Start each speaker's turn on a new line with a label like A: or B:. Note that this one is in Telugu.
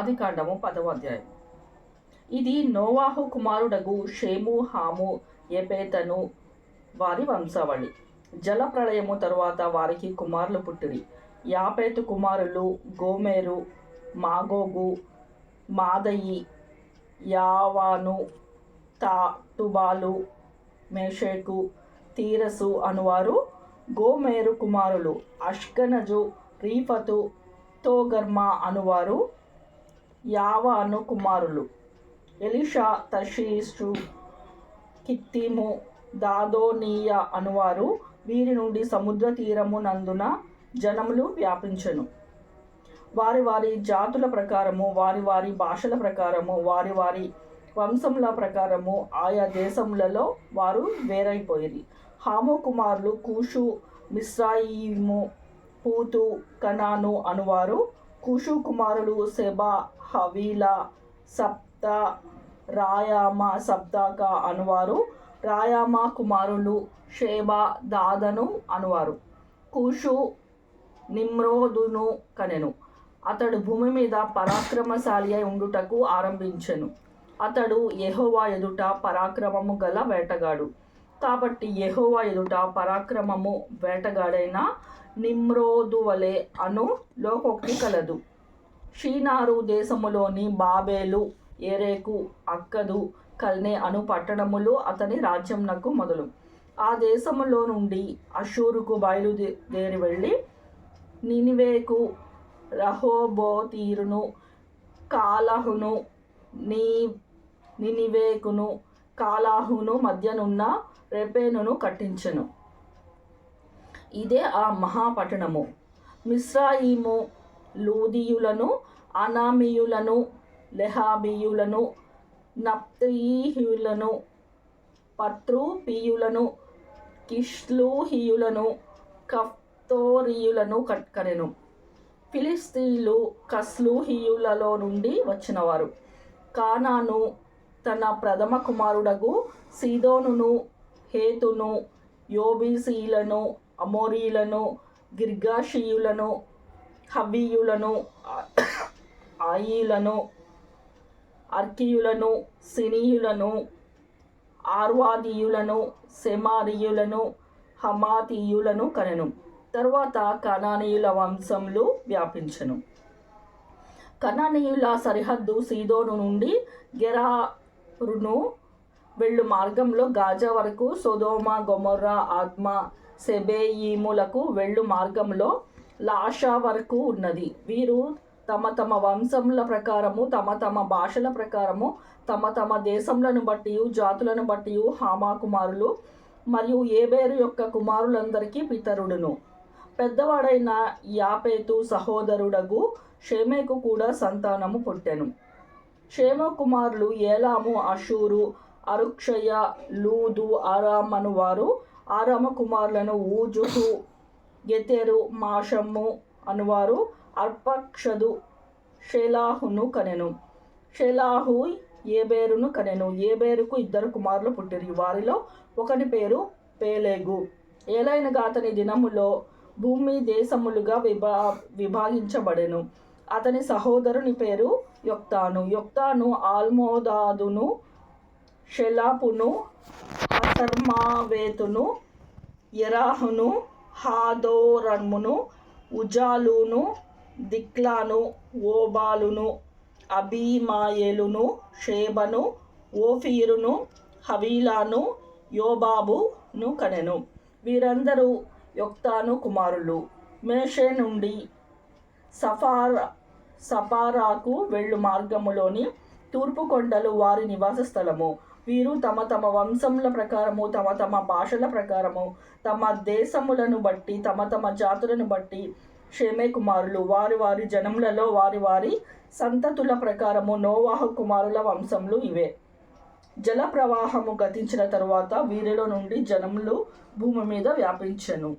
A: ఆదికాండము 10వ అధ్యాయం. ఇది నోవాహు కుమారుడగు షేము, హాము, యెఫెతను వారి వంశావళి. జల ప్రళయము తరువాత వారికి కుమారులు పుట్టిరి. యాపెతు కుమారులు గోమెరు, మాగోగు, మాదయి, యావాను, తుబాలు, మేషేకు, తీరసు అనువారు గోమెరు కుమారులు. అష్కనజు, రీఫతు, తోగర్మా అనువారు యావాను కుమారులు. ఎలీషా, తర్షీషు, కిత్తీము, దాదోనీయ అనువారు. వీరి నుండి సముద్ర తీరము నందున జనములు వ్యాపించెను. వారి వారి జాతుల ప్రకారము, వారి వారి భాషల ప్రకారము, వారి వారి వంశముల ప్రకారము ఆయా దేశములలో వారు వేరైపోయిరి. హాము కుమారులు కూషు, మిస్రాయిము, పూతు, కనాను అనువారు. కూషు కుమారులు సెబా, హవీలా, సప్త, రాయామ, సప్తాక అనువారు. రాయామ కుమారులు షేబా, దాదను అనువారు. కూషు నిమ్రోదును కనెను. అతడు భూమి మీద పరాక్రమశాలి అయి ఉండుటకు ఆరంభించెను. అతడు యెహోవా ఎదుట పరాక్రమము గల వేటగాడు. కాబట్టి యెహోవా ఎదుట పరాక్రమము వేటగాడైన నిమ్రోదు వలె అను లోకోక్తి కలదు. షీనారు దేశములోని బాబేలు, ఎరేకు, అక్కదు, కల్నే అను పట్టణములు అతని రాజ్యంనకు మొదలు. ఆ దేశములో నుండి అషూరుకు బయలుదేరి వెళ్ళి నినివేకు, రహోబోతీరును, కాలహును, నినివేకును, కాలాహును మధ్యనున్న రెపెనును కట్టించెను. ఇదే ఆ మహాపట్టణము. మిస్రాయిము లూదీయులను, అనామీయులను, లెహాబీయులను, నప్తయీయులను, పత్రూపీయులను, కిష్లూహీయులను, కఫ్తోరీయులను కనెను. ఫిలిస్తీయులు కస్లూహీయులలో నుండి వచ్చినవారు. కానాను తన ప్రథమ కుమారుడగు సీదోనును, హేతును, యోబీసీయులను, అమోరీయులను, గిర్గాషీయులను, హవ్వీయులను, ఆయీలను, అర్కీయులను, సినీయులను, ఆర్వాదీయులను, సెమారీయులను, హమాతీయులను కనెను. తరువాత కనానీయుల వంశములు వ్యాపించెను. కనానీయుల సరిహద్దు సీదోను నుండి గెరారును వెళ్ళు మార్గంలో గాజా వరకు, సొదొమ, గొమొర్రా, ఆద్మా, సెబోయీములకు వెళ్ళు మార్గంలో లాషా వరకు ఉన్నది. వీరు తమ తమ వంశముల ప్రకారము, తమ తమ భాషల ప్రకారము, తమ తమ దేశములను బట్టి, జాతులను బట్టి హామా కుమారులు మరియు ఏబేరు యొక్క కుమారులందరికీ పితరుడును. పెద్దవాడైన యాపెతు సహోదరుడగు షేమెకు కూడా సంతానము పుట్టెను. షేము కుమారులు ఏలాము, అషూరు, అరుక్షయ, లూదు, అరామ్ అనువారు. అరాము కుమారులను ఊజుహు, గెతెరు, మాషము అనువారు. అర్పక్షదు షేలాహును కనెను. షేలాహు ఏబేరును కనెను. ఏబేరుకు 2 కుమారులు పుట్టిరి. వారిలో ఒకని పేరు పేలెగు. ఏలైనగా అతని దినములో భూమి దేశములుగా విభాగించబడెను. అతని సహోదరుని పేరు యొక్తాను. యొక్తాను ఆల్మోదాదును, షెలాపును, హసర్మావేతును, యెరాహును, హాదోరమును, ఉజాలును, దిక్లాను, ఓబాలును, అబీమాయేలును, షేబను, ఓఫీరును, హవీలాను, యోబాబును కనెను. వీరందరూ యొక్తాను కుమారులు. మేషే నుండి సపారాకు వెళ్ళు మార్గములోని తూర్పు కొండలు వారి నివాస స్థలము. వీరు తమ తమ వంశముల ప్రకారము, తమ తమ భాషల ప్రకారము, తమ దేశములను బట్టి, తమ తమ జాతులను బట్టి షేమే కుమారులు. వారి వారి జనములలో వారి వారి సంతతుల ప్రకారము నోవాహు కుమారుల వంశములు ఇవే. జల ప్రవాహము గతించిన తరువాత వీరిలో నుండి జనములు భూమి మీద వ్యాపించెను.